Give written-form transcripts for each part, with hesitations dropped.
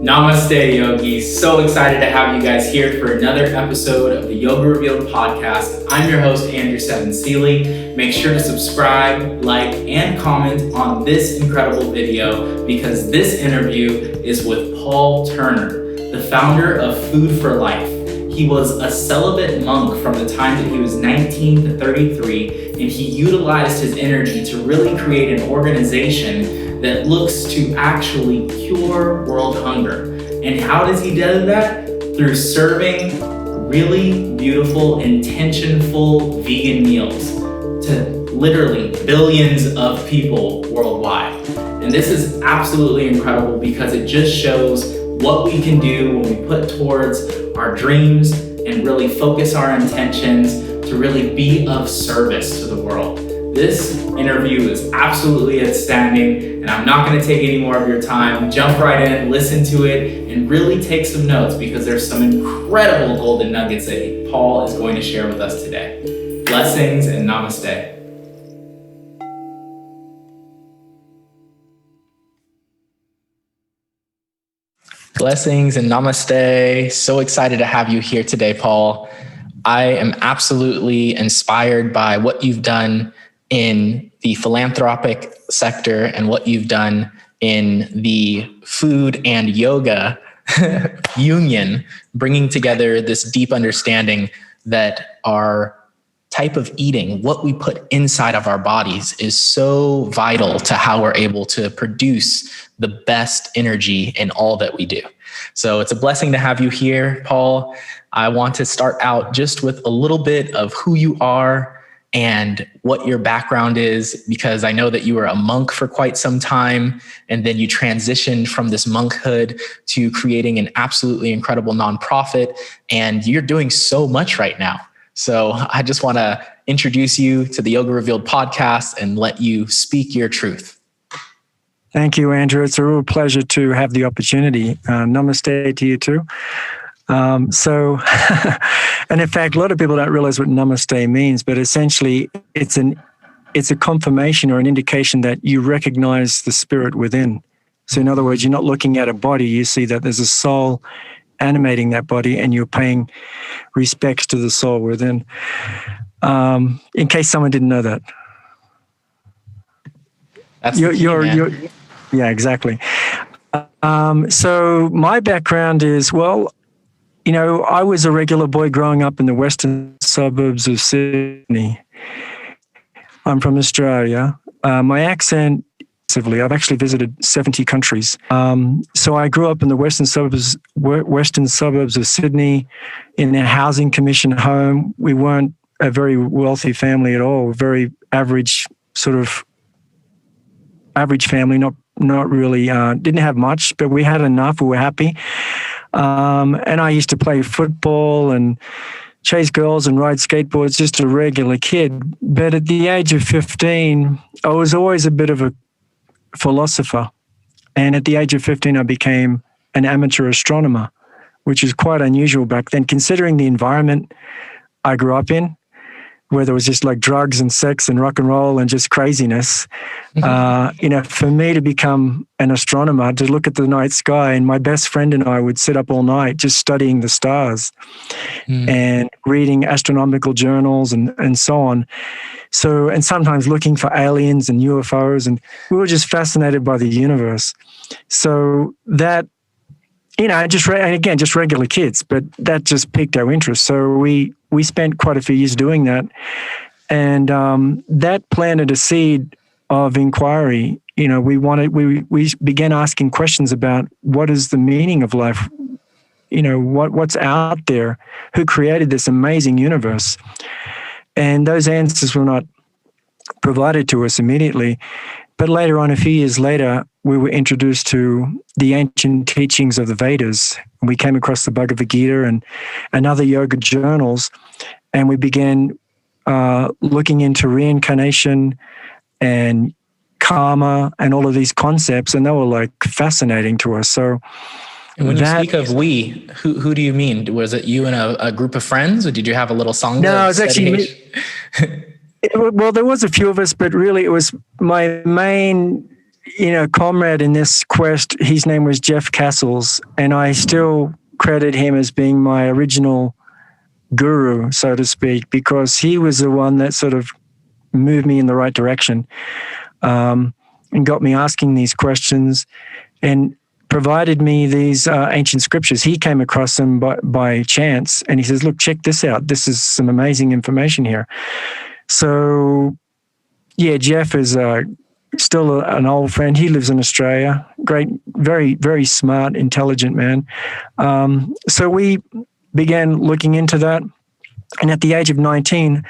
Namaste, yogis. So excited to have you guys here for another episode of the Yoga Revealed podcast. I'm your host, Andrew Seven Seeley. Make sure to subscribe, like, and comment on this incredible video because this interview is with Paul Turner, the founder of Food for Life. He was a celibate monk from the time that he was 19 to 33, and he utilized his energy to really create an organization that looks to actually cure world hunger. And how does he do that? Through serving really beautiful, intentionful vegan meals to literally billions of people worldwide. And this is absolutely incredible because it just shows what we can do when we put towards our dreams and really focus our intentions to really be of service to the world. This interview is absolutely outstanding, and I'm not going to take any more of your time. Jump right in, listen to it, and really take some notes because there's some incredible golden nuggets that Paul is going to share with us today. Blessings and namaste. Blessings and namaste. So excited to have you here today, Paul. I am absolutely inspired by what you've done in the philanthropic sector and what you've done in the food and yoga union, bringing together this deep understanding that our type of eating, what we put inside of our bodies, is so vital to how we're able to produce the best energy in all that we do. So it's a blessing to have you here, Paul. I want to start out just with a little bit of who you are and what your background is, because I know that you were a monk for quite some time, and then you transitioned from this monkhood to creating an absolutely incredible nonprofit, and you're doing so much right now. So I just want to introduce you to the Yoga Revealed podcast and let you speak your truth. Thank you, Andrew. It's a real pleasure to have the opportunity. Namaste to you too. And in fact, a lot of people don't realize what namaste means, but essentially it's a confirmation or an indication that you recognize the spirit within. So in other words, you're not looking at a body, you see that there's a soul animating that body and you're paying respects to the soul within. In case someone didn't know that. That's the key, man. Yeah, exactly. So my background is, well, I was a regular boy growing up in the western suburbs of Sydney. I'm from Australia. My accent, I've actually visited 70 countries. So I grew up in the western suburbs of Sydney in a housing commission home. We weren't a very wealthy family at all, very average family, not really, didn't have much, but we had enough, we were happy. And I used to play football and chase girls and ride skateboards, just a regular kid. But at the age of 15, I was always a bit of a philosopher. And at the age of 15, I became an amateur astronomer, which is quite unusual back then, considering the environment I grew up in, where there was just like drugs and sex and rock and roll and just craziness. For me to become an astronomer, to look at the night sky, and my best friend and I would sit up all night just studying the stars and reading astronomical journals and so on. So, and sometimes looking for aliens and UFOs, and we were just fascinated by the universe. So that, just regular kids, but that just piqued our interest. So we spent quite a few years doing that. And that planted a seed of inquiry. We began asking questions about what is the meaning of life? What's out there? Who created this amazing universe? And those answers were not provided to us immediately. But later on, a few years later, we were introduced to the ancient teachings of the Vedas. We came across the Bhagavad Gita and other yoga journals, and we began looking into reincarnation and karma and all of these concepts, and they were like fascinating to us. So, and when you speak of we, who do you mean? Was it you and a group of friends, or did you have a little song? No, it was actually well, there was a few of us, but really it was my main comrade in this quest, his name was Jeff Castles, and I still credit him as being my original guru, so to speak, because he was the one that sort of moved me in the right direction, and got me asking these questions and provided me these ancient scriptures. He came across them by chance, and he says, look, check this out. This is some amazing information here. So, yeah, Jeff is still an old friend. He lives in Australia. Great, very, very smart, intelligent man. So we began looking into that. And at the age of 19,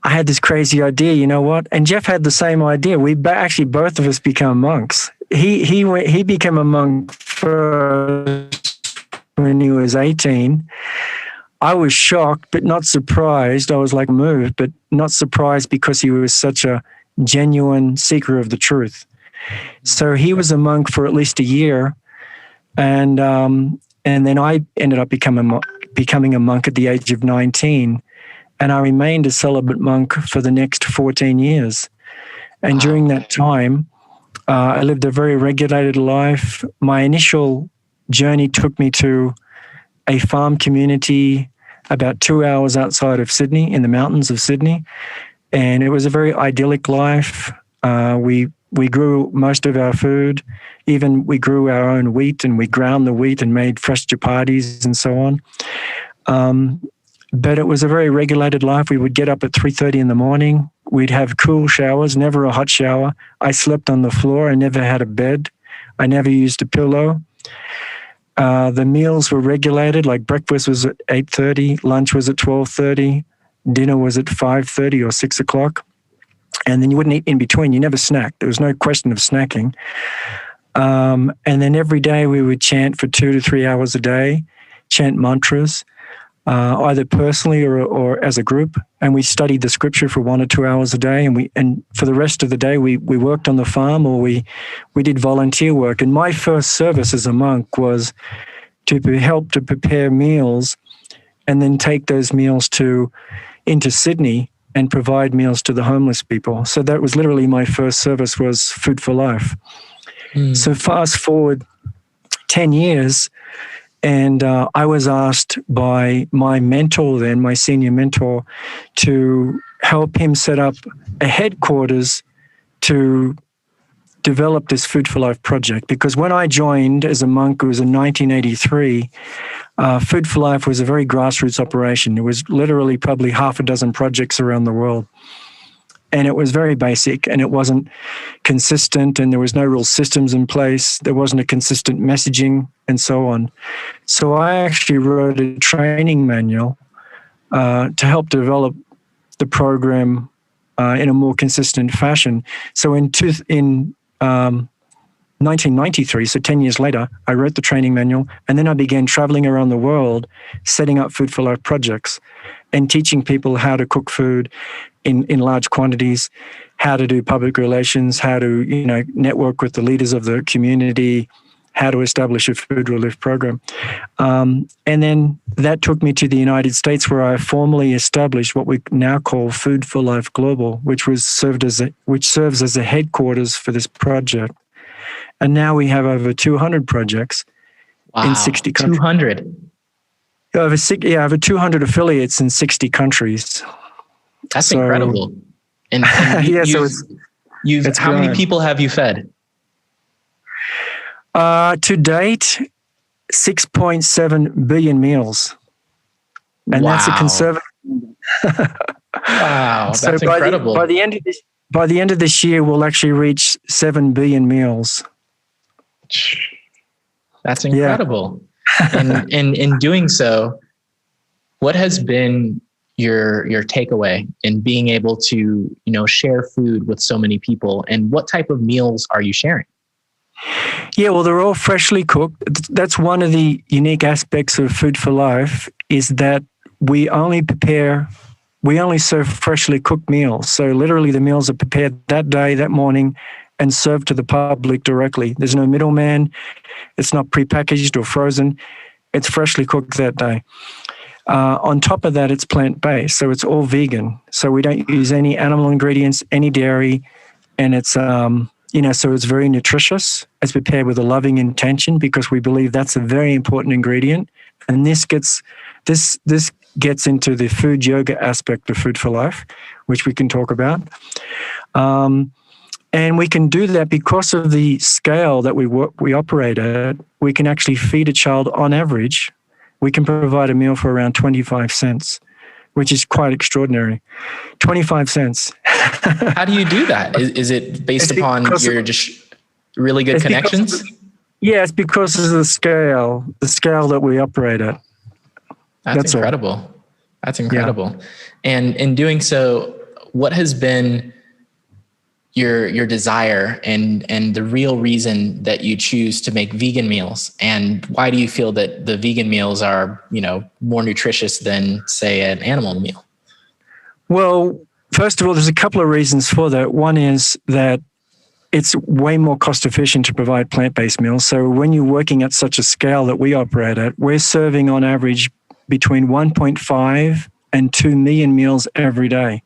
I had this crazy idea, you know what? And Jeff had the same idea. We actually, both of us become monks. He became a monk first when he was 18. I was shocked, but not surprised. I was like moved, but not surprised because he was such a genuine seeker of the truth. So he was a monk for at least a year. And then I ended up becoming a monk at the age of 19. And I remained a celibate monk for the next 14 years. And during that time, I lived a very regulated life. My initial journey took me to a farm community about 2 hours outside of Sydney, in the mountains of Sydney. And it was a very idyllic life. We grew most of our food. Even we grew our own wheat, and we ground the wheat and made fresh chapatis and so on. But it was a very regulated life. We would get up at 3:30 in the morning. We'd have cool showers, never a hot shower. I slept on the floor. I never had a bed. I never used a pillow. The meals were regulated, like breakfast was at 8:30, lunch was at 12:30, dinner was at 5:30 or 6 o'clock. And then you wouldn't eat in between. You never snacked. There was no question of snacking. And then every day we would chant for 2 to 3 hours a day, chant mantras, either personally or as a group. And we studied the scripture for 1 or 2 hours a day. And for the rest of the day, we worked on the farm, or we did volunteer work. And my first service as a monk was to help to prepare meals and then take those meals into Sydney and provide meals to the homeless people. So that was literally my first service, was Food for Life. So fast forward 10 years, and I was asked by my mentor then, my senior mentor, to help him set up a headquarters to develop this Food for Life project. Because when I joined as a monk, it was in 1983, Food for Life was a very grassroots operation. It was literally probably half a dozen projects around the world. And it was very basic, and it wasn't consistent, and there was no real systems in place. There wasn't a consistent messaging and so on. So I actually wrote a training manual to help develop the program in a more consistent fashion. So in 1993, so 10 years later, I wrote the training manual, and then I began traveling around the world, setting up Food for Life projects and teaching people how to cook food in large quantities, how to do public relations, how to network with the leaders of the community, how to establish a food relief program. And then that took me to the United States, where I formally established what we now call Food for Life Global, which serves as a headquarters for this project. And now we have over 200 projects in 60 countries. 200? Over 200 affiliates in 60 countries. That's incredible. And yeah, how many people have you fed? To date, 6.7 billion meals. And that's a conservative. Wow, that's incredible. By the end of this year, we'll actually reach 7 billion meals. That's incredible. And in doing so, what has been your takeaway in being able to, share food with so many people, and what type of meals are you sharing? Yeah, well, they're all freshly cooked. That's one of the unique aspects of Food for Life, is that we only serve freshly cooked meals. So literally the meals are prepared that day, that morning, and served to the public directly. There's no middleman. It's not prepackaged or frozen. It's freshly cooked that day. On top of that, it's plant-based, so it's all vegan. So we don't use any animal ingredients, any dairy, and it's So it's very nutritious. It's prepared with a loving intention because we believe that's a very important ingredient. And this gets into the food yoga aspect of Food for Life, which we can talk about. And we can do that because of the scale that we operate at. We can actually feed a child on average. We can provide a meal for around 25 cents, which is quite extraordinary. 25 cents. How do you do that? Is it based upon your just really good connections? It's because of the scale that we operate at. That's incredible. All. That's incredible. Yeah. And in doing so, what has been your desire and the real reason that you choose to make vegan meals? And why do you feel that the vegan meals are, more nutritious than, say, an animal meal? Well, first of all, there's a couple of reasons for that. One is that it's way more cost efficient to provide plant-based meals. So when you're working at such a scale that we operate at, we're serving on average between 1.5 and 2 million meals every day,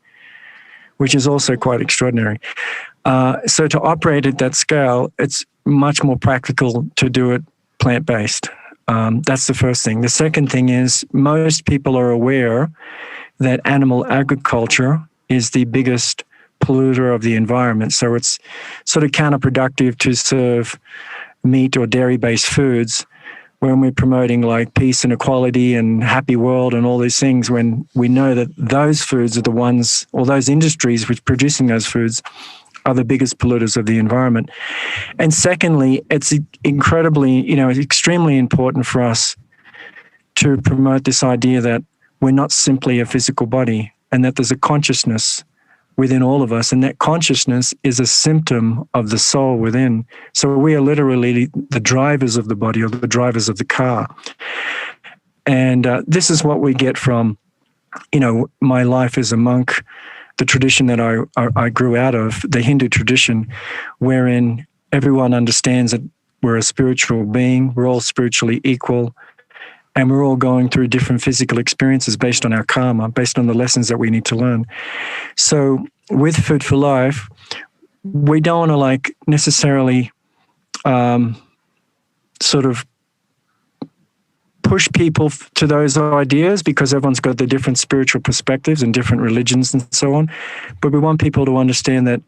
which is also quite extraordinary. So to operate at that scale, it's much more practical to do it plant-based. That's the first thing. The second thing is most people are aware that animal agriculture is the biggest polluter of the environment. So it's sort of counterproductive to serve meat or dairy-based foods when we're promoting like peace and equality and happy world and all these things, when we know that those foods are the ones, or those industries which producing those foods are the biggest polluters of the environment. And secondly, it's incredibly, it's extremely important for us to promote this idea that we're not simply a physical body and that there's a consciousness within all of us, and that consciousness is a symptom of the soul within. So we are literally the drivers of the body, or the drivers of the car. And this is what we get from, my life as a monk, the tradition that I grew out of, the Hindu tradition, wherein everyone understands that we're a spiritual being, we're all spiritually equal, and we're all going through different physical experiences based on our karma, based on the lessons that we need to learn. So with Food for Life, we don't want to necessarily sort of push people to those ideas, because everyone's got their different spiritual perspectives and different religions and so on. But we want people to understand that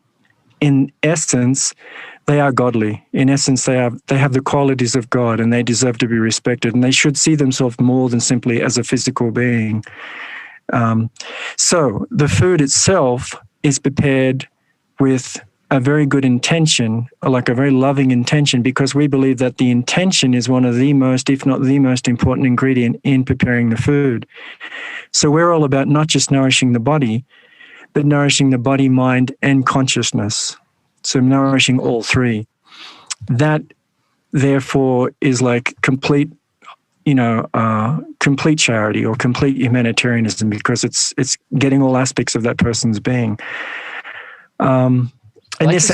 in essence, they are godly. In essence, they have the qualities of God, and they deserve to be respected, and they should see themselves more than simply as a physical being. So the food itself is prepared with a very good intention, like a very loving intention, because we believe that the intention is one of the most, if not the most important ingredient in preparing the food. So we're all about not just nourishing the body, but nourishing the body, mind, and consciousness. So nourishing all three. That, therefore, is like complete, complete charity or complete humanitarianism, because it's getting all aspects of that person's being. And this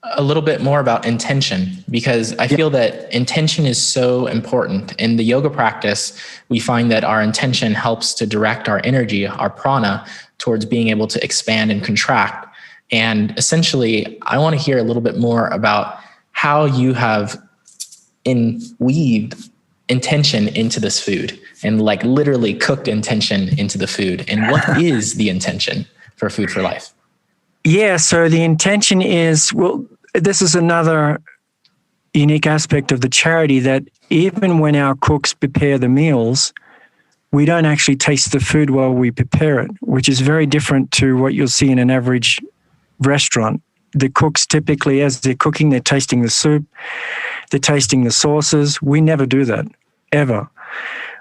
a little bit more about intention, because I feel that intention is so important. In the yoga practice, we find that our intention helps to direct our energy, our prana, towards being able to expand and contract. And essentially, I want to hear a little bit more about how you have weaved intention into this food, and like literally cooked intention into the food. And what is the intention for Food for Life? Yeah, so the intention is, this is another unique aspect of the charity, that even when our cooks prepare the meals, we don't actually taste the food while we prepare it, which is very different to what you'll see in an average restaurant. The cooks typically, as they're cooking, they're tasting the soup, they're tasting the sauces. We never do that, ever.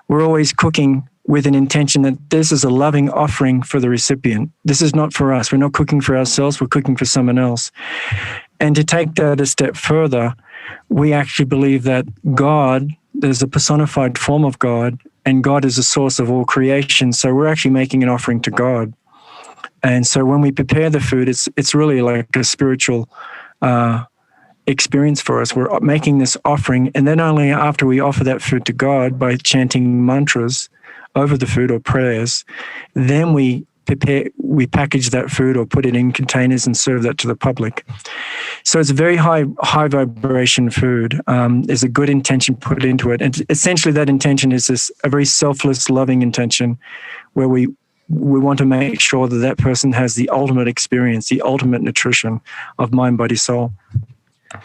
We're always cooking with an intention that this is a loving offering for the recipient. This is not for us. We're not cooking for ourselves. We're cooking for someone else. And to take that a step further, we actually believe that God, there's a personified form of God, and God is the source of all creation. So we're actually making an offering to God. And so when we prepare the food, it's really like a spiritual experience for us. We're making this offering, and then only after we offer that food to God by chanting mantras over the food or prayers, then we we package that food or put it in containers and serve that to the public. So it's a very high vibration food. There's a good intention put into it. And essentially that intention is a very selfless, loving intention where we want to make sure that that person has the ultimate experience, the ultimate nutrition of mind, body, soul.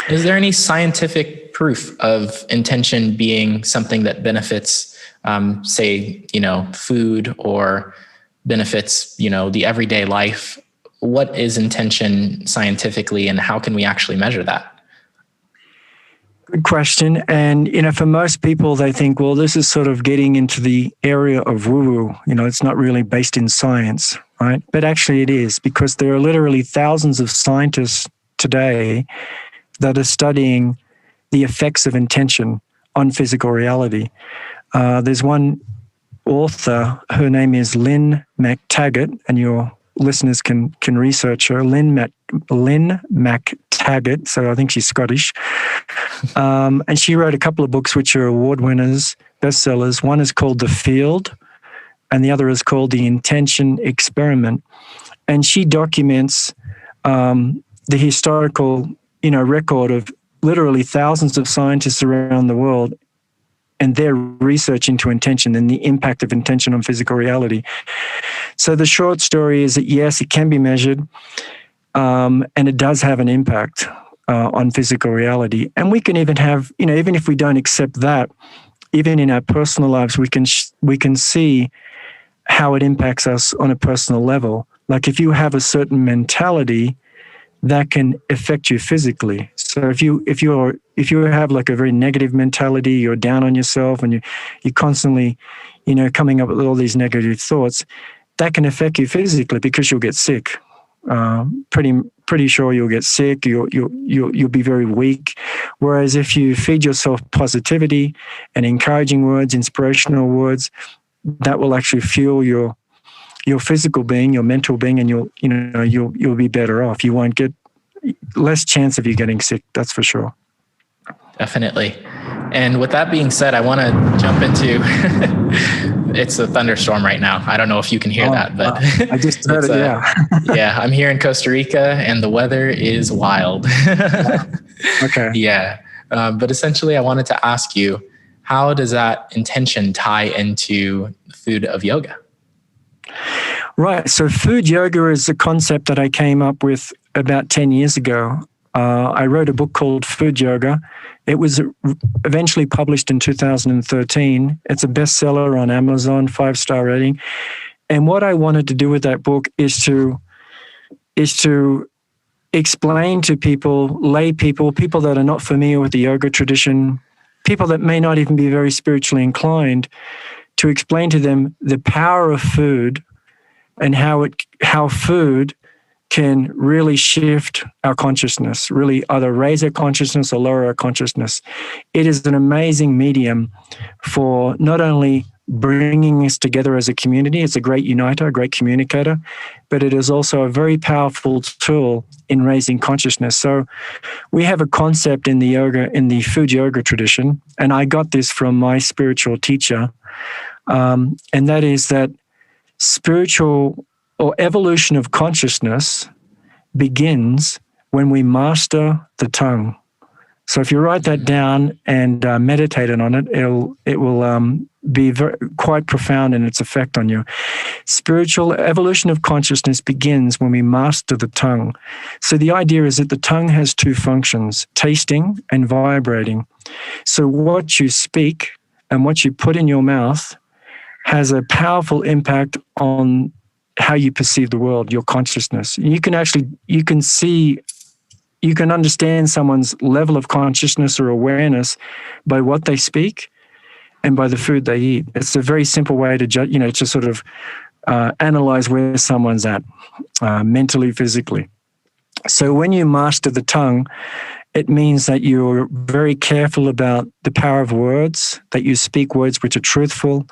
Is there any scientific proof of intention being something that benefits, say, food or benefits, the everyday life? What is intention scientifically, and how can we actually measure that? Good question. And, for most people, they think, well, this is sort of getting into the area of woo-woo. It's not really based in science, right? But actually it is, because there are literally thousands of scientists today that are studying the effects of intention on physical reality. There's one author, her name is Lynn McTaggart, and your listeners can research her, Lynn McTaggart, so I think she's Scottish. And she wrote a couple of books which are award winners, bestsellers. One is called The Field, and the other is called The Intention Experiment. And she documents the historical, record of literally thousands of scientists around the world and their research into intention and the impact of intention on physical reality. So the short story is that, yes, it can be measured, and it does have an impact on physical reality. And we can even have, even if we don't accept that, even in our personal lives, we can see how it impacts us on a personal level. Like if you have a certain mentality, that can affect you physically. So if you have like a very negative mentality, you're down on yourself, and you're constantly, coming up with all these negative thoughts, that can affect you physically because you'll get sick. Pretty sure you'll get sick. You'll be very weak. Whereas if you feed yourself positivity and encouraging words, inspirational words, that will actually fuel your physical being, your mental being, and you'll be better off. You won't get less chance of you getting sick. That's for sure. Definitely. And with that being said, I want to jump into it's a thunderstorm right now. I don't know if you can hear that, but I just heard it. Yeah, I'm here in Costa Rica, and the weather is wild. Okay. Yeah. But essentially, I wanted to ask you, how does that intention tie into Food of Yoga? Right. So Food Yoga is a concept that I came up with about 10 years ago. I wrote a book called Food Yoga. It was eventually published in 2013. It's a bestseller on Amazon, 5-star rating. And what I wanted to do with that book is to explain to people, lay people that are not familiar with the yoga tradition, people that may not even be very spiritually inclined, to explain to them the power of food and how food can really shift our consciousness, really either raise our consciousness or lower our consciousness. It is an amazing medium for not only bringing us together as a community, it's a great uniter, a great communicator, but it is also a very powerful tool in raising consciousness. So we have a concept in the Food Yoga tradition, and I got this from my spiritual teacher, and that is that spiritual or evolution of consciousness begins when we master the tongue. So if you write that down and meditate on it, it will be quite profound in its effect on you. Spiritual evolution of consciousness begins when we master the tongue. So the idea is that the tongue has two functions, tasting and vibrating. So what you speak and what you put in your mouth has a powerful impact on how you perceive the world, your consciousness. You can understand someone's level of consciousness or awareness by what they speak and by the food they eat. It's a very simple way to judge, to sort of analyze where someone's at mentally, physically. So when you master the tongue, it means that you're very careful about the power of words, that you speak words which are truthful,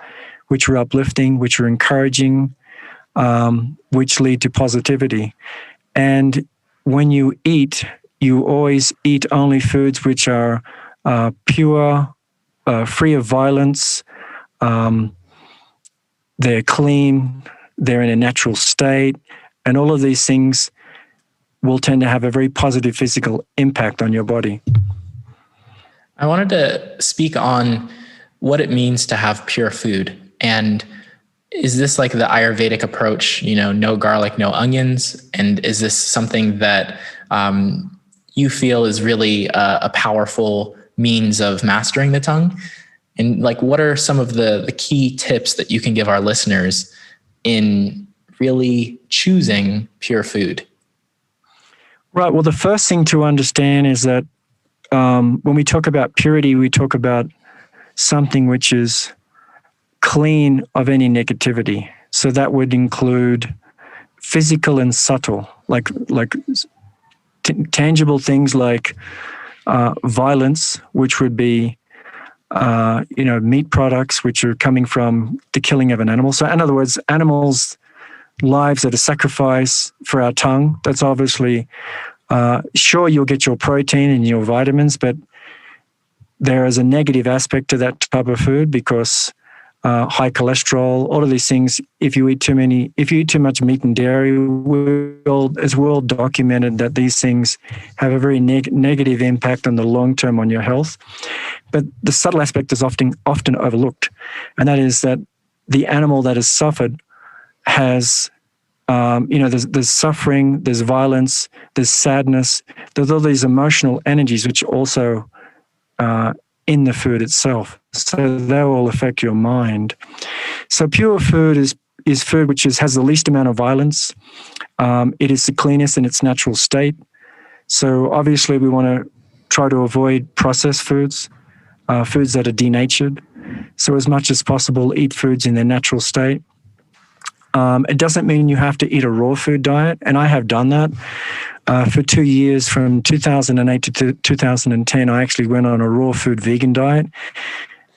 which are uplifting, which are encouraging, which lead to positivity. And when you eat, you always eat only foods which are pure, free of violence. They're clean. they're in a natural state, and all of these things will tend to have a very positive physical impact on your body. I wanted to speak on what it means to have pure food. And is this like the Ayurvedic approach, no garlic, no onions? And is this something that you feel is really a powerful means of mastering the tongue? And like, what are some of the key tips that you can give our listeners in really choosing pure food? Right. Well, the first thing to understand is that when we talk about purity, we talk about something which is clean of any negativity. So that would include physical and subtle, like tangible things like violence, which would be meat products which are coming from the killing of an animal. So in other words, animals' lives that are sacrificed for our tongue, that's obviously, sure, you'll get your protein and your vitamins, but there is a negative aspect to that type of food because high cholesterol, all of these things, if you eat too much meat and dairy, it's well documented that these things have a very negative impact on the long term on your health. But the subtle aspect is often overlooked, and that is that the animal that has suffered has, there's suffering, there's violence, there's sadness, there's all these emotional energies which also in the food itself. So that will affect your mind. So pure food is food which has the least amount of violence. It is the cleanest in its natural state. So obviously we want to try to avoid processed foods, foods that are denatured. So as much as possible, eat foods in their natural state. It doesn't mean you have to eat a raw food diet, and I have done that. For 2 years, from 2008 to 2010, I actually went on a raw food vegan diet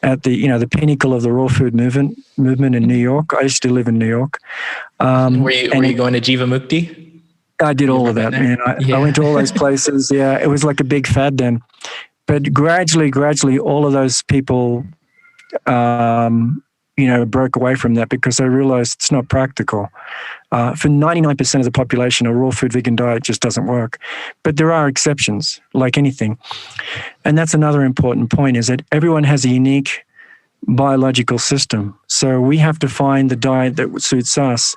at the pinnacle of the raw food movement in New York. I used to live in New York. Were you going to Jiva Mukti? I did all of that, man. I went to all those places. Yeah, it was like a big fad then. But gradually, all of those people, broke away from that because they realized it's not practical. For 99% of the population, a raw food vegan diet just doesn't work. But there are exceptions, like anything. And that's another important point, is that everyone has a unique biological system. So we have to find the diet that suits us.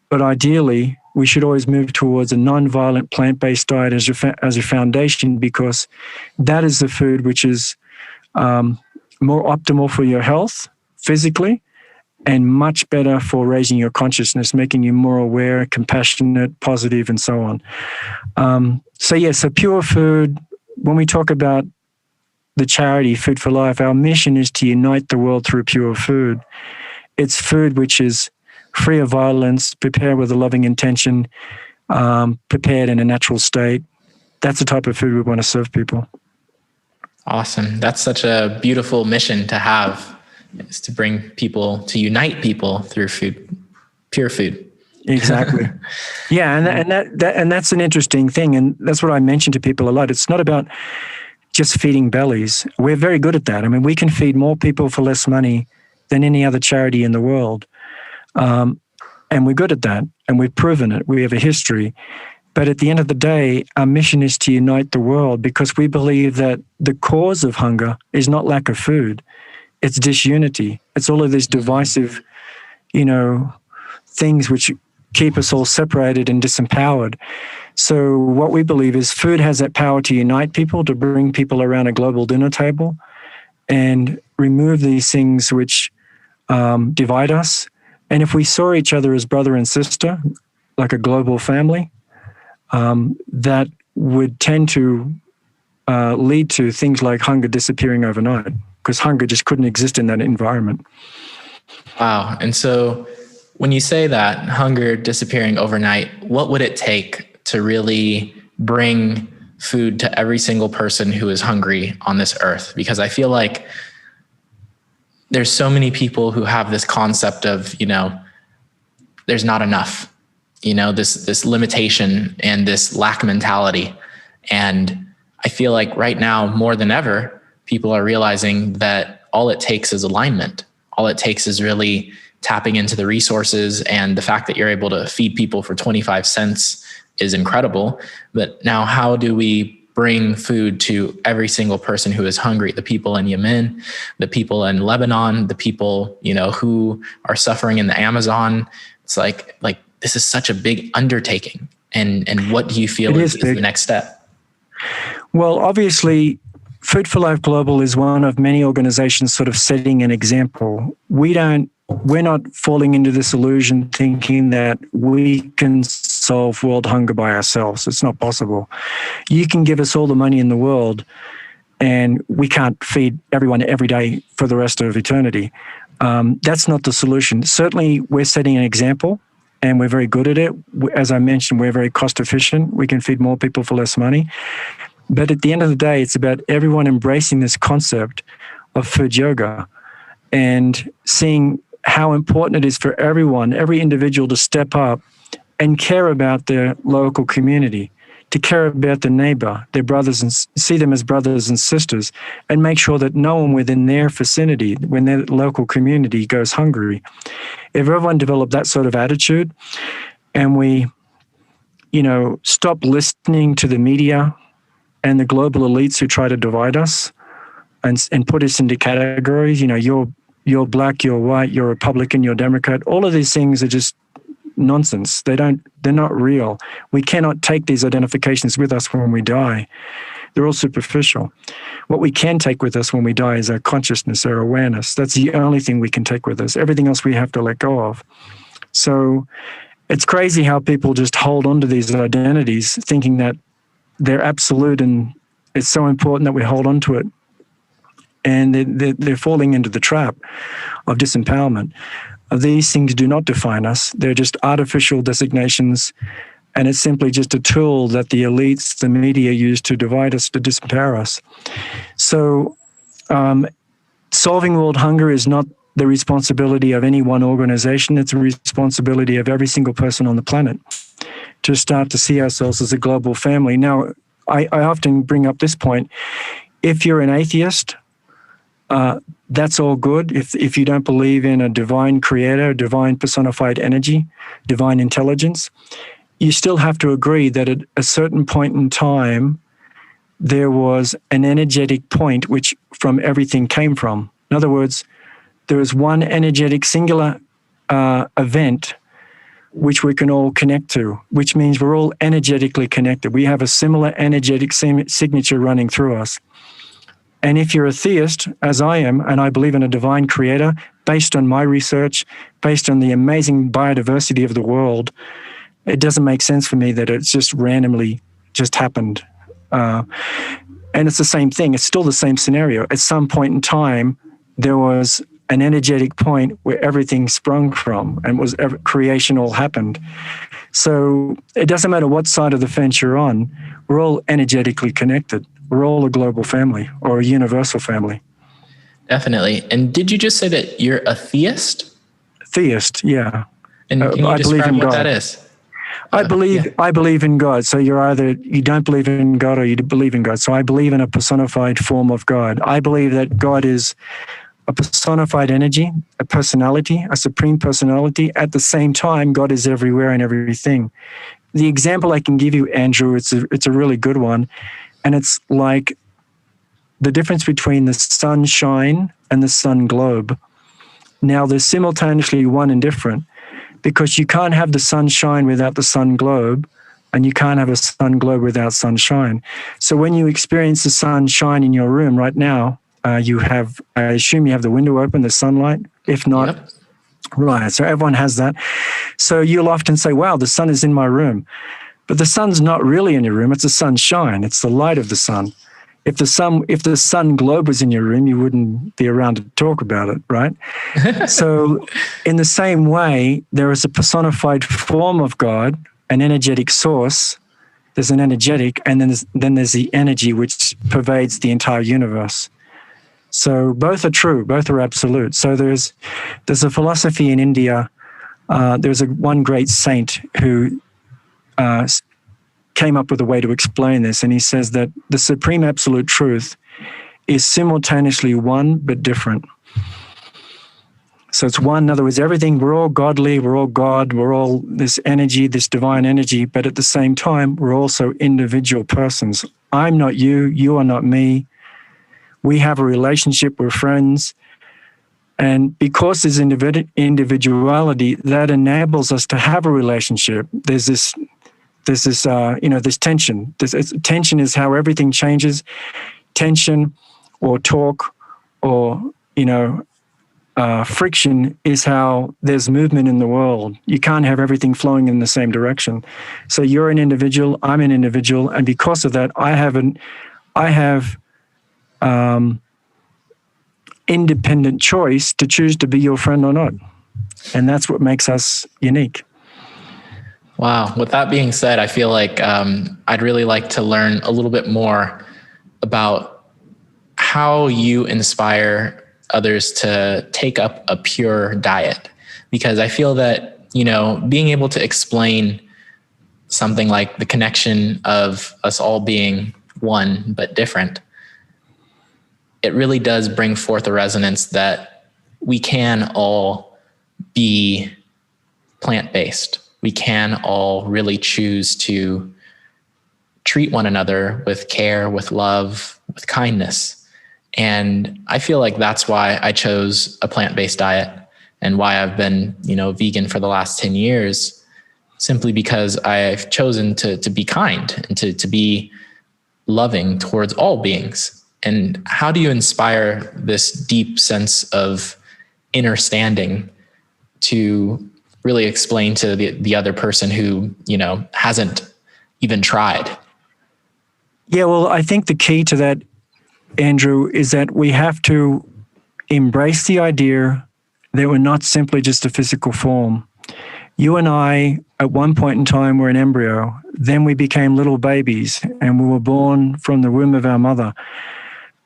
But ideally, we should always move towards a non-violent plant-based diet as a foundation, because that is the food which is more optimal for your health physically, and much better for raising your consciousness, making you more aware, compassionate, positive, and so on. So pure food, when we talk about the charity Food for Life, our mission is to unite the world through pure food. It's food which is free of violence, prepared with a loving intention, prepared in a natural state. That's the type of food we want to serve people. Awesome. That's such a beautiful mission to have, is to unite people through food, pure food. Exactly. Yeah, and that's an interesting thing, and that's what I mention to people a lot. It's not about just feeding bellies. We're very good at that. I mean, we can feed more people for less money than any other charity in the world, and we're good at that, and we've proven it. We have a history. But at the end of the day, our mission is to unite the world, because we believe that the cause of hunger is not lack of food. It's disunity. It's all of these divisive, things which keep us all separated and disempowered. So what we believe is food has that power to unite people, to bring people around a global dinner table and remove these things which divide us. And if we saw each other as brother and sister, like a global family, that would tend to lead to things like hunger disappearing overnight, because hunger just couldn't exist in that environment. Wow. And so when you say that, hunger disappearing overnight, what would it take to really bring food to every single person who is hungry on this earth? Because I feel like there's so many people who have this concept of, there's not enough, this limitation and this lack mentality. And I feel like right now, more than ever, people are realizing that all it takes is alignment. All it takes is really tapping into the resources, and the fact that you're able to feed people for 25 cents is incredible. But now, how do we bring food to every single person who is hungry? The people in Yemen, the people in Lebanon, the people, who are suffering in the Amazon. It's like this is such a big undertaking. And what do you feel is the next step? Well, obviously, Food for Life Global is one of many organizations sort of setting an example. We're not falling into this illusion thinking that we can solve world hunger by ourselves. It's not possible. You can give us all the money in the world, and we can't feed everyone every day for the rest of eternity. That's not the solution. Certainly, we're setting an example, and we're very good at it. As I mentioned, we're very cost efficient. We can feed more people for less money. But at the end of the day, it's about everyone embracing this concept of food yoga and seeing how important it is for everyone, every individual, to step up and care about their local community, to care about their neighbor, their brothers, and see them as brothers and sisters, and make sure that no one within their vicinity, when their local community goes hungry. If everyone developed that sort of attitude, and we, stop listening to the media and the global elites who try to divide us and put us into categories, you're black, you're white, you're Republican, you're Democrat. All of these things are just nonsense. They're not real. We cannot take these identifications with us when we die. They're all superficial. What we can take with us when we die is our consciousness, our awareness. That's the only thing we can take with us. Everything else we have to let go of. So it's crazy how people just hold on to these identities thinking that they're absolute and it's so important that we hold on to it. And they're falling into the trap of disempowerment. These things do not define us. They're just artificial designations, and it's simply just a tool that the elites, the media, use to divide us, to disempower us. So solving world hunger is not the responsibility of any one organization. It's a responsibility of every single person on the planet to start to see ourselves as a global family. Now, I often bring up this point. If you're an atheist, that's all good. If you don't believe in a divine creator, divine personified energy, divine intelligence, you still have to agree that at a certain point in time, there was an energetic point which from everything came from. In other words, there is one energetic singular event which we can all connect to, which means we're all energetically connected. We have a similar energetic signature running through us. And if you're a theist, as I am, and I believe in a divine creator, based on my research, based on the amazing biodiversity of the world, it doesn't make sense for me that it's just randomly just happened. And it's the same thing. It's still the same scenario. At some point in time, there was an energetic point where everything sprung from and creation all happened. So it doesn't matter what side of the fence you're on, we're all energetically connected. We're all a global family or a universal family. Definitely. And did you just say that you're a theist? Theist, yeah. And can you describe what that is? I believe in God. So you don't believe in God or you believe in God. So I believe in a personified form of God. I believe that God is a personified energy, a personality, a supreme personality. At the same time, God is everywhere and everything. The example I can give you, Andrew, it's a really good one. And it's like the difference between the sunshine and the sun globe. Now, they're simultaneously one and different because you can't have the sunshine without the sun globe, and you can't have a sun globe without sunshine. So when you experience the sunshine in your room right now, I assume you have the window open, the sunlight. If not, yep. Right. So everyone has that. So you'll often say, wow, the sun is in my room. But the sun's not really in your room. It's the sunshine. It's the light of the sun. If the sun globe was in your room, you wouldn't be around to talk about it, right? So in the same way, there is a personified form of God, an energetic source. There's an energetic, and then there's the energy which pervades the entire universe. So both are true. Both are absolute. So there's a philosophy in India. There's one great saint who came up with a way to explain this, and he says that the supreme absolute truth is simultaneously one but different. So it's one. In other words, everything, we're all godly, we're all God, we're all this energy, this divine energy, but at the same time, we're also individual persons. I'm not you, you are not me. We have a relationship, we're friends. And because there's individuality, that enables us to have a relationship. There's this tension. Tension is how everything changes. Tension or talk or, friction is how there's movement in the world. You can't have everything flowing in the same direction. So you're an individual, I'm an individual, and because of that, I have independent choice to choose to be your friend or not. And that's what makes us unique. Wow. With that being said, I feel like I'd really like to learn a little bit more about how you inspire others to take up a pure diet. Because I feel that, being able to explain something like the connection of us all being one but different, it really does bring forth a resonance that we can all be plant-based. We can all really choose to treat one another with care, with love, with kindness. And I feel like that's why I chose a plant-based diet and why I've been, vegan for the last 10 years, simply because I've chosen to be kind and to be loving towards all beings. And how do you inspire this deep sense of inner standing to really explain to the other person who, hasn't even tried? Yeah, well, I think the key to that, Andrew, is that we have to embrace the idea that we're not simply just a physical form. You and I, at one point in time, were an embryo. Then we became little babies and we were born from the womb of our mother.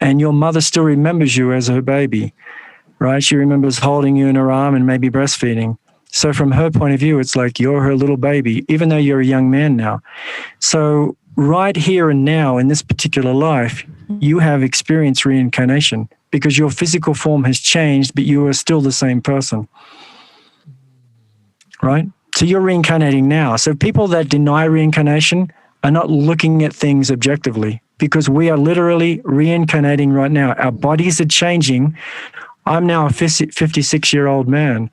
And your mother still remembers you as her baby, right? She remembers holding you in her arm and maybe breastfeeding. So from her point of view, it's like you're her little baby, even though you're a young man now. So right here and now in this particular life, you have experienced reincarnation because your physical form has changed, but you are still the same person, right? So you're reincarnating now. So people that deny reincarnation are not looking at things objectively because we are literally reincarnating right now. Our bodies are changing. I'm now a 56-year-old man.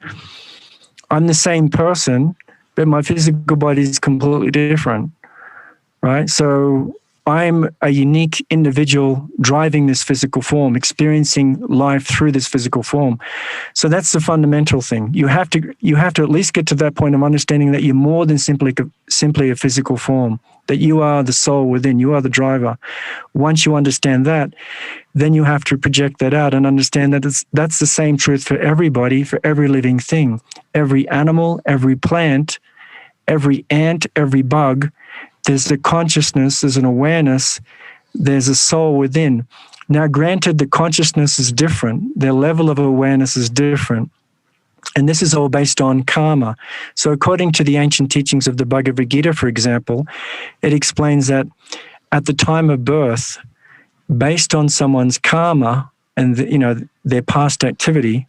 I'm the same person, but my physical body is completely different, right? So I'm a unique individual driving this physical form, experiencing life through this physical form. So that's the fundamental thing. You have to at least get to that point of understanding that you're more than simply a physical form, that you are the soul within, you are the driver. Once you understand that, then you have to project that out and understand that that's the same truth for everybody, for every living thing, every animal, every plant, every ant, every bug. There's a consciousness, there's an awareness, there's a soul within. Now, granted, the consciousness is different, their level of awareness is different, and this is all based on karma. So according to the ancient teachings of the Bhagavad Gita, for example, it explains that at the time of birth, based on someone's karma and their past activity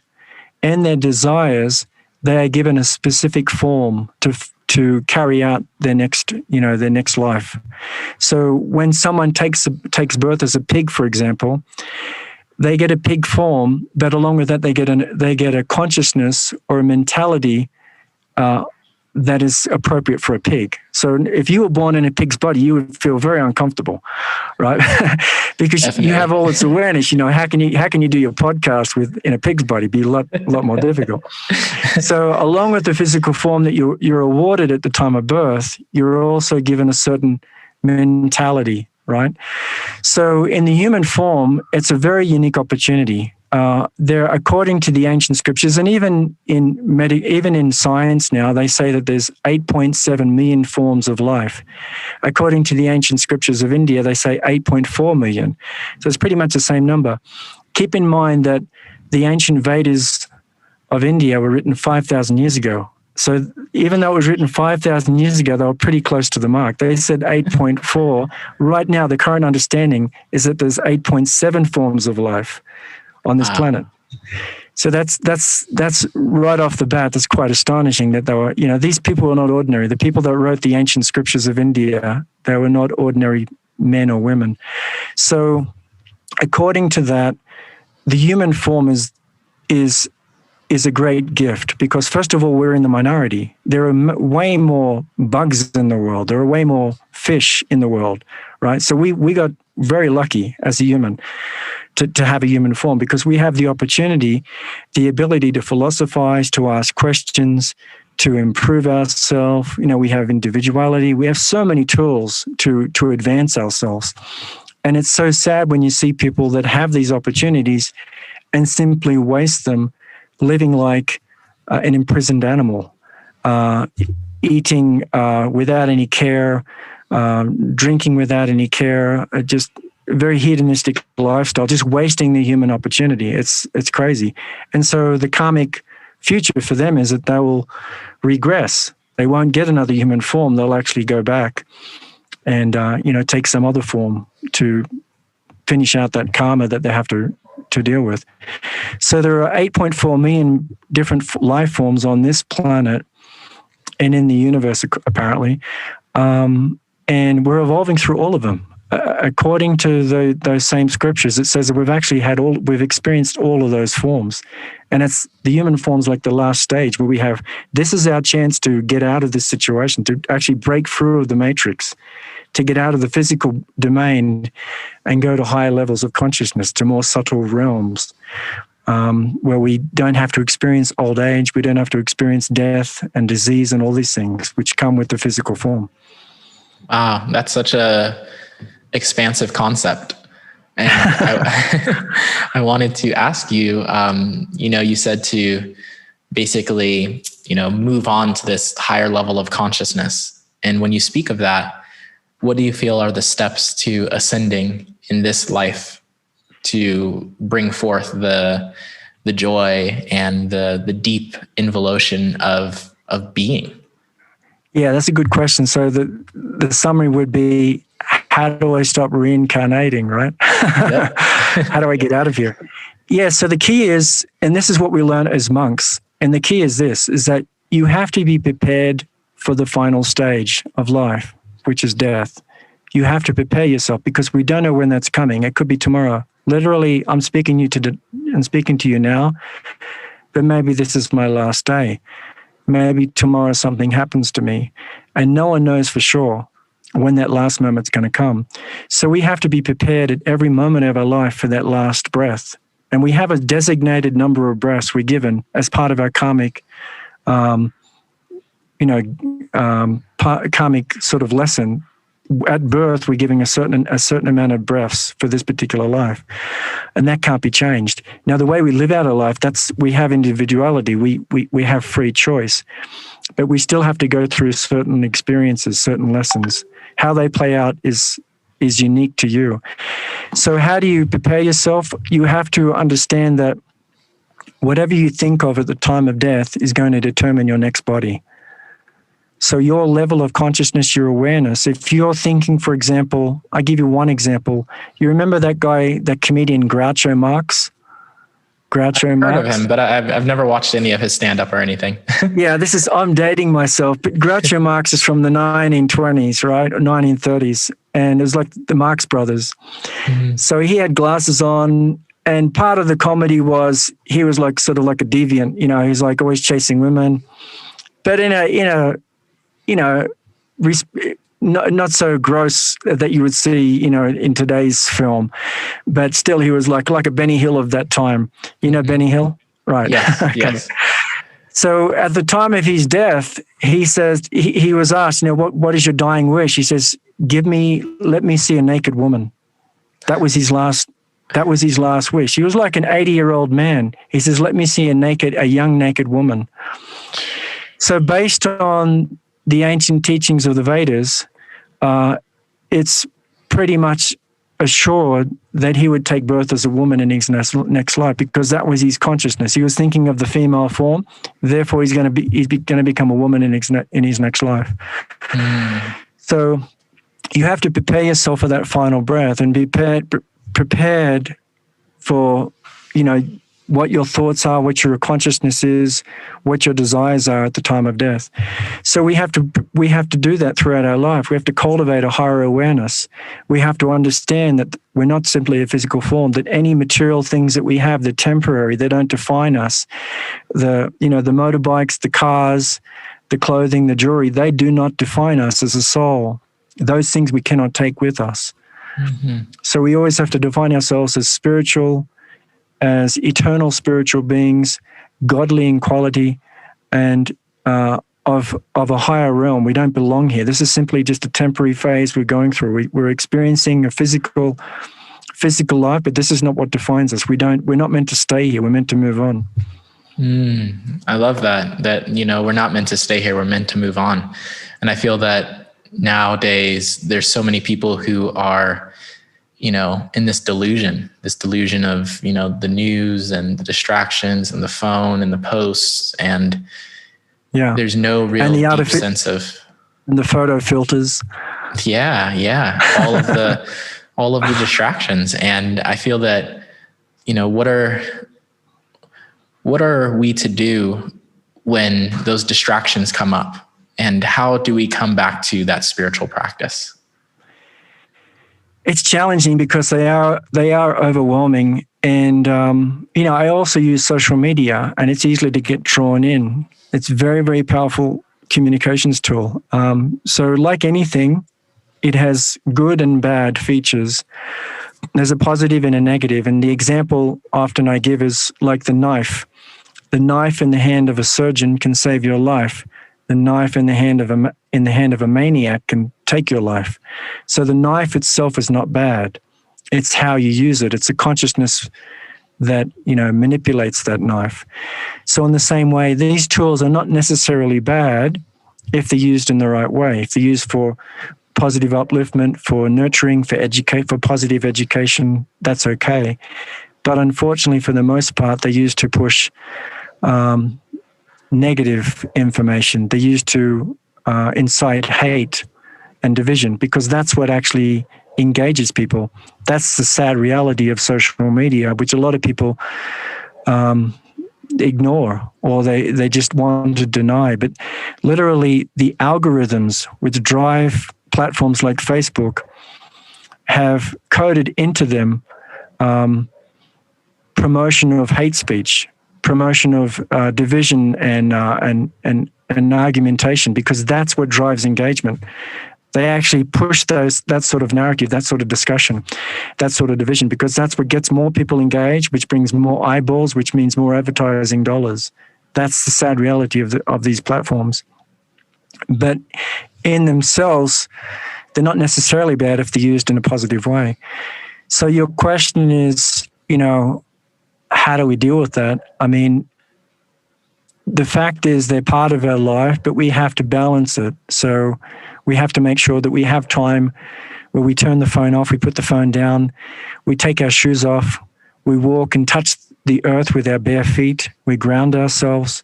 and their desires, they are given a specific form to carry out their next life. So when someone takes birth as a pig, for example, they get a pig form, but along with that, they get a consciousness or a mentality that is appropriate for a pig. So if you were born in a pig's body, you would feel very uncomfortable, right? Because Definitely. You have all this awareness. How can you do your podcast in a pig's body? It'd be a lot more difficult. So along with the physical form that you're awarded at the time of birth, you're also given a certain mentality, right? So in the human form, it's a very unique opportunity. There, according to the ancient scriptures, and even in science now, they say that there's 8.7 million forms of life. According to the ancient scriptures of India, they say 8.4 million. So it's pretty much the same number. Keep in mind that the ancient Vedas of India were written 5,000 years ago. So even though it was written 5,000 years ago, they were pretty close to the mark. They said 8.4. Right now, the current understanding is that there's 8.7 forms of life on this planet. So that's right off the bat. That's quite astonishing that they were, these people were not ordinary. The people that wrote the ancient scriptures of India, they were not ordinary men or women. So according to that, the human form is a great gift because, first of all, we're in the minority. There are way more bugs in the world. There are way more fish in the world, right? So we got very lucky as a human to have a human form because we have the opportunity, the ability to philosophize, to ask questions, to improve ourselves. We have individuality. We have so many tools to advance ourselves. And it's so sad when you see people that have these opportunities and simply waste them living like an imprisoned animal, eating without any care, drinking without any care, just very hedonistic lifestyle, just wasting the human opportunity. It's crazy. And so the karmic future for them is that they will regress. They won't get another human form. They'll actually go back and take some other form to finish out that karma that they have to deal with. So there are 8.4 million different life forms on this planet and in the universe, apparently. And we're evolving through all of them. According to those same scriptures, it says that we've experienced all of those forms. And it's the human form's like the last stage where this is our chance to get out of this situation, to actually break through the matrix, to get out of the physical domain and go to higher levels of consciousness, to more subtle realms, where we don't have to experience old age, we don't have to experience death and disease and all these things which come with the physical form. Wow, that's such a expansive concept. And I wanted to ask you, you said to basically, move on to this higher level of consciousness. And when you speak of that, what do you feel are the steps to ascending in this life to bring forth the joy and the deep involution of being? Yeah, that's a good question. So the summary would be, how do I stop reincarnating, right? Yep. How do I get out of here? Yeah, so the key is, and this is what we learn as monks, and the key is this, is that you have to be prepared for the final stage of life, which is death. You have to prepare yourself because we don't know when that's coming. It could be tomorrow. Literally, I'm speaking to you now, but maybe this is my last day. Maybe tomorrow something happens to me, and no one knows for sure when that last moment's going to come. So we have to be prepared at every moment of our life for that last breath. And we have a designated number of breaths we're given as part of our karmic, karmic sort of lesson. At birth, we're giving a certain amount of breaths for this particular life, and that can't be changed. Now, the way we live out our life, we have individuality. We have free choice, but we still have to go through certain experiences, certain lessons. How they play out is unique to you. So, how do you prepare yourself? You have to understand that whatever you think of at the time of death is going to determine your next body. So your level of consciousness, your awareness, if you're thinking, for example, I give you one example. You remember that guy, that comedian Groucho Marx? I've heard of him, but I've never watched any of his stand-up or anything. Yeah, I'm dating myself, but Groucho Marx is from the 1920s, right? Or 1930s. And it was like the Marx Brothers. Mm-hmm. So he had glasses on, and part of the comedy was he was like sort of like a deviant, he's like always chasing women. But in a not so gross that you would see, in today's film, but still he was like a Benny Hill of that time. Benny Hill? Right. Yes, Okay. yes. So at the time of his death, he says, he was asked, what is your dying wish? He says, let me see a naked woman. That was his last wish. He was like an 80-year-old man. He says, let me see a young naked woman. So based on the ancient teachings of the Vedas, it's pretty much assured that he would take birth as a woman in his next life because that was his consciousness. He was thinking of the female form, therefore he's going to become a woman in his next life. Mm. So you have to prepare yourself for that final breath and be prepared for, what your thoughts are, what your consciousness is, what your desires are at the time of death. So we have to do that throughout our life. We have to cultivate a higher awareness. We have to understand that we're not simply a physical form, that any material things that we have, they're temporary, they don't define us. The motorbikes, the cars, the clothing, the jewelry, they do not define us as a soul. Those things we cannot take with us. Mm-hmm. So we always have to define ourselves as spiritual, as eternal spiritual beings, godly in quality, and of a higher realm. We don't belong here. This is simply just a temporary phase we're going through. We're experiencing a physical life, but this is not what defines us. We're not meant to stay here. We're meant to move on. I love that we're not meant to stay here. We're meant to move on. And I feel that nowadays there's so many people who are in this delusion of, the news and the distractions and the phone and the posts, and there's no real deep sense of and the photo filters. All of the distractions. And I feel that, what are we to do when those distractions come up, and how do we come back to that spiritual practice? It's challenging because they are overwhelming, and I also use social media, and it's easy to get drawn in. It's very, very powerful communications tool. So like anything, it has good and bad features. There's a positive and a negative, and the example often I give is like the knife. The knife in the hand of a surgeon can save your life. The knife in the hand of a maniac can take your life. So the knife itself is not bad. It's how you use it. It's a consciousness that manipulates that knife. So in the same way, these tools are not necessarily bad if they're used in the right way. If they're used for positive upliftment, for nurturing, for positive education, that's okay. But unfortunately, for the most part, they're used to push negative information. They're used to incite hate and division, because that's what actually engages people. That's the sad reality of social media, which a lot of people ignore, or they just want to deny. But literally, the algorithms which drive platforms like Facebook have coded into them promotion of hate speech, promotion of division and argumentation, because that's what drives engagement. They actually push that sort of narrative, that sort of discussion, that sort of division, because that's what gets more people engaged, which brings more eyeballs, which means more advertising dollars. That's the sad reality of these platforms. But in themselves, they're not necessarily bad if they're used in a positive way. So your question is, how do we deal with that? I mean, the fact is they're part of our life, but we have to balance it. So we have to make sure that we have time where we turn the phone off, we put the phone down, we take our shoes off, we walk and touch the earth with our bare feet, we ground ourselves.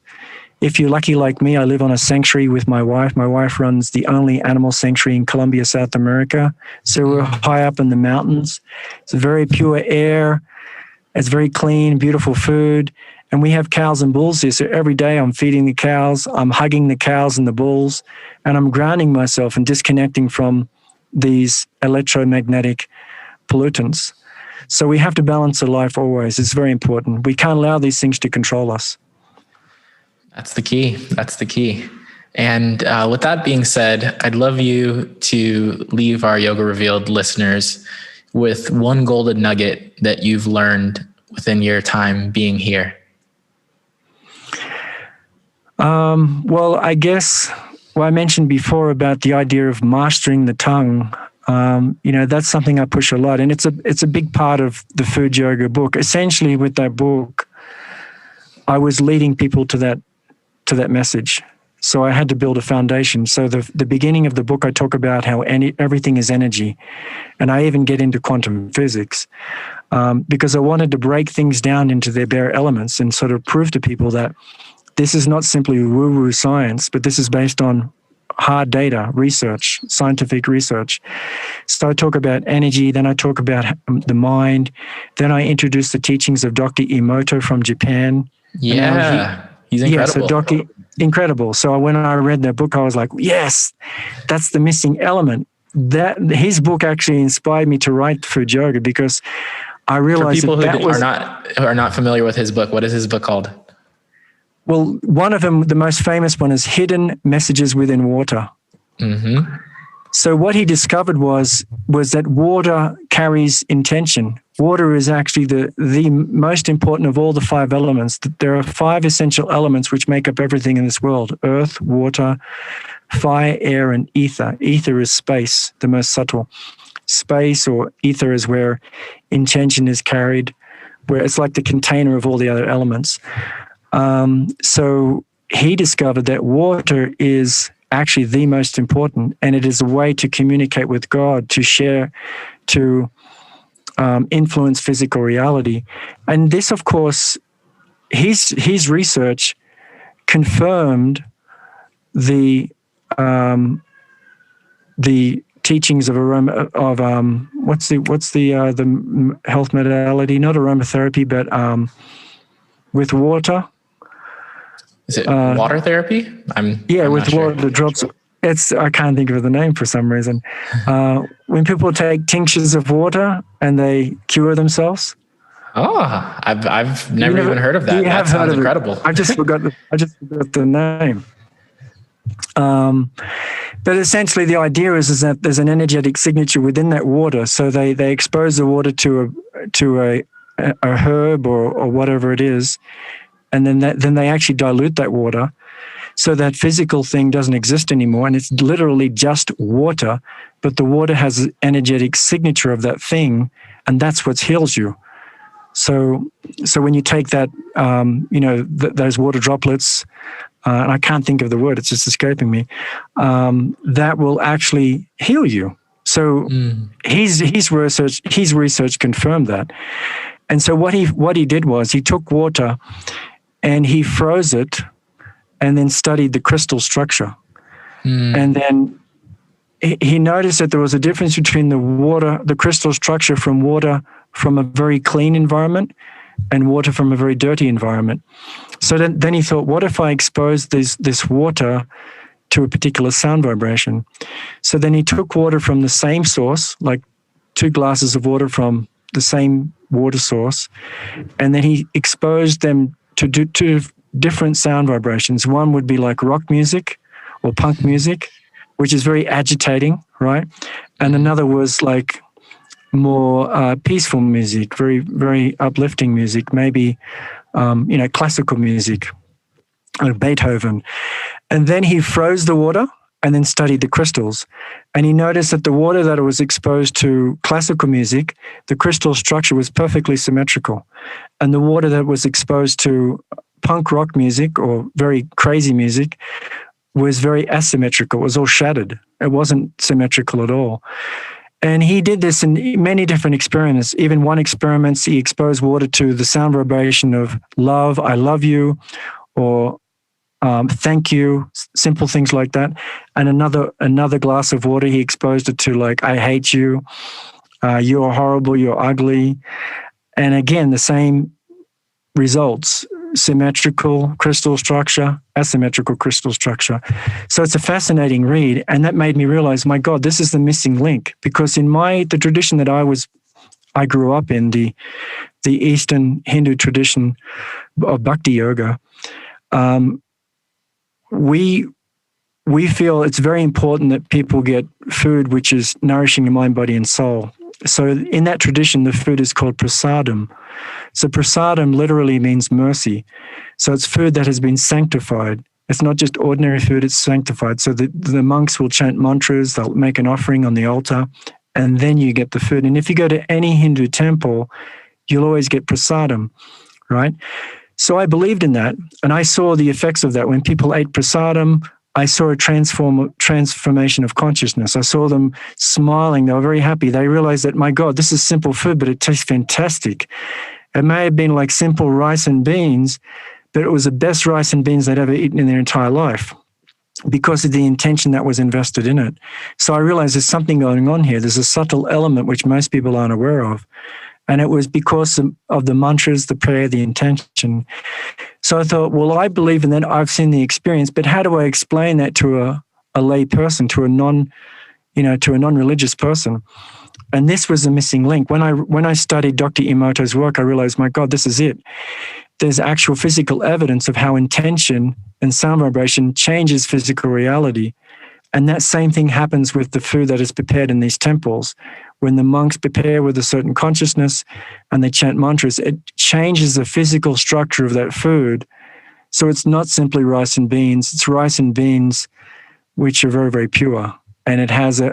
If you're lucky like me, I live on a sanctuary with my wife. My wife runs the only animal sanctuary in Colombia, South America. So we're high up in the mountains. It's very pure air. It's very clean, beautiful food. And we have cows and bulls here. So every day I'm feeding the cows, I'm hugging the cows and the bulls, and I'm grounding myself and disconnecting from these electromagnetic pollutants. So we have to balance the life always. It's very important. We can't allow these things to control us. That's the key. That's the key. And with that being said, I'd love you to leave our Yoga Revealed listeners with one golden nugget that you've learned within your time being here. I mentioned before about the idea of mastering the tongue. That's something I push a lot, and it's a big part of the Food Yoga book. Essentially, with that book, I was leading people to that message. So I had to build a foundation. So the beginning of the book, I talk about how everything is energy, and I even get into quantum physics because I wanted to break things down into their bare elements and sort of prove to people that this is not simply woo-woo science, but this is based on hard data, research, scientific research. So I talk about energy, then I talk about the mind, then I introduce the teachings of Dr. Emoto from Japan. Yeah, he's incredible. Yeah, so Dr. Incredible. So when I read that book, I was like, yes, that's the missing element. That his book actually inspired me to write Food Yogi, because I realized for people that who are not familiar with his book, what is his book called? Well, one of them, the most famous one, is Hidden Messages Within Water. Mm-hmm. So what he discovered was that water carries intention. Water is actually the most important of all the 5 elements. There are 5 essential elements which make up everything in this world: earth, water, fire, air, and ether. Ether is space, the most subtle. Space or ether is where intention is carried, where it's like the container of all the other elements. So he discovered that water is actually the most important, and it is a way to communicate with God, to share, to influence physical reality. And this, of course, his research confirmed the teachings of what's the health modality? Not aromatherapy, but with water. Is it water therapy? I'm with not water sure. drops. I can't think of the name for some reason. When people take tinctures of water and they cure themselves. Oh, I've never even heard of that. That sounds incredible. I just forgot the name. But essentially, the idea is that there's an energetic signature within that water. So they expose the water to a herb or whatever it is, and then they actually dilute that water, so that physical thing doesn't exist anymore, and it's literally just water. But the water has an energetic signature of that thing, and that's what heals you. So when you take that, those water droplets, and I can't think of the word, it's just escaping me, that will actually heal you. So his research confirmed that. And so what he did was he took water and he froze it and then studied the crystal structure. And then he noticed that there was a difference between the crystal structure from water from a very clean environment and water from a very dirty environment. So then he thought, what if I expose this water to a particular sound vibration? So then he took water from the same source, like 2 glasses of water from the same water source, and then he exposed them to two different sound vibrations. One would be like rock music or punk music, which is very agitating, right? And another was like more peaceful music, very, very uplifting music, maybe, classical music, like Beethoven. And then he froze the water and then studied the crystals. And he noticed that the water that was exposed to classical music, the crystal structure was perfectly symmetrical. And the water that was exposed to punk rock music or very crazy music was very asymmetrical. It was all shattered. It wasn't symmetrical at all. And he did this in many different experiments. Even one experiment, he exposed water to the sound vibration of love, I love you, or thank you, simple things like that. And another glass of water, he exposed it to like, I hate you, you're horrible, you're ugly. And again, the same results, symmetrical crystal structure, asymmetrical crystal structure. So it's a fascinating read. And that made me realize, my God, this is the missing link. Because in the tradition that I grew up in, the Eastern Hindu tradition of Bhakti Yoga, we feel it's very important that people get food which is nourishing the mind, body, and soul. So in that tradition, the food is called prasadam. So prasadam literally means mercy. So it's food that has been sanctified. It's not just ordinary food, it's sanctified. So the monks will chant mantras, they'll make an offering on the altar, and then you get the food. And if you go to any Hindu temple, you'll always get prasadam, right? So I believed in that, and I saw the effects of that. When people ate prasadam, I saw a transformation of consciousness. I saw them smiling. They were very happy. They realized that, my God, this is simple food, but it tastes fantastic. It may have been like simple rice and beans, but it was the best rice and beans they'd ever eaten in their entire life. because of the intention that was invested in it. So I realized there's something going on here. There's a subtle element which most people aren't aware of. And it was because of the mantras, the prayer, the intention. So I thought, well, I believe in that. I've seen the experience, but how do I explain that to a lay person, to a non-religious person? And this was a missing link. When I studied Dr. Emoto's work, I realized, my God, this is it. There's actual physical evidence of how intention and sound vibration changes physical reality. And that same thing happens with the food that is prepared in these temples. When the monks prepare with a certain consciousness and they chant mantras, it changes the physical structure of that food. So it's not simply rice and beans. It's rice and beans which are very, very pure. And it has a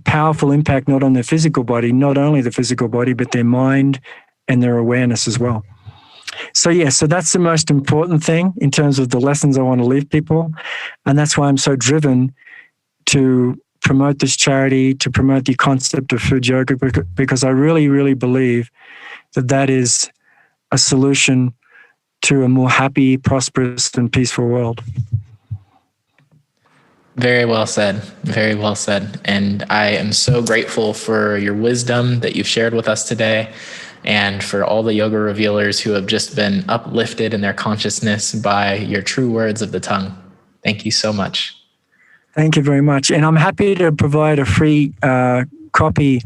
powerful impact not on their physical body, not only the physical body, but their mind and their awareness as well. So that's the most important thing in terms of the lessons I want to leave people. And that's why I'm so driven to promote this charity, to promote the concept of food yoga, because I really, really believe that is a solution to a more happy, prosperous, and peaceful world. Very well said. Very well said. And I am so grateful for your wisdom that you've shared with us today, and for all the yoga revealers who have just been uplifted in their consciousness by your true words of the tongue. Thank you so much. Thank you very much. And I'm happy to provide a free copy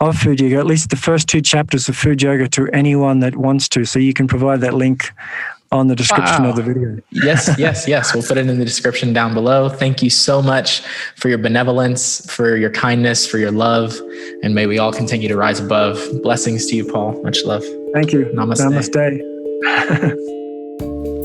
of Food Yoga, at least the first 2 chapters of Food Yoga, to anyone that wants to. So you can provide that link on the description of the video. Yes. We'll put it in the description down below. Thank you so much for your benevolence, for your kindness, for your love. And may we all continue to rise above. Blessings to you, Paul. Much love. Thank you. Namaste.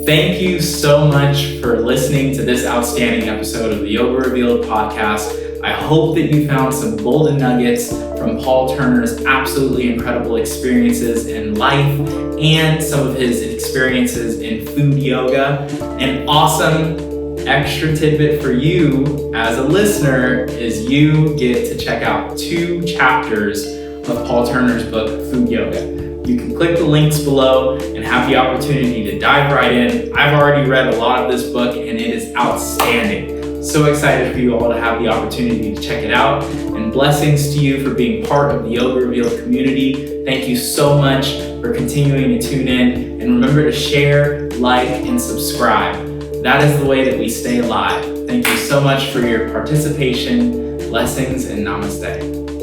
Thank you so much for listening to this outstanding episode of the Yoga Revealed podcast. I hope that you found some golden nuggets from Paul Turner's absolutely incredible experiences in life and some of his experiences in food yoga. An awesome extra tidbit for you as a listener is you get to check out 2 chapters of Paul Turner's book, Food Yoga. You can click the links below and have the opportunity to dive right in. I've already read a lot of this book and it is outstanding. So excited for you all to have the opportunity to check it out. And blessings to you for being part of the Yoga Revealed community. Thank you so much for continuing to tune in. And remember to share, like, and subscribe. That is the way that we stay alive. Thank you so much for your participation. Blessings and namaste.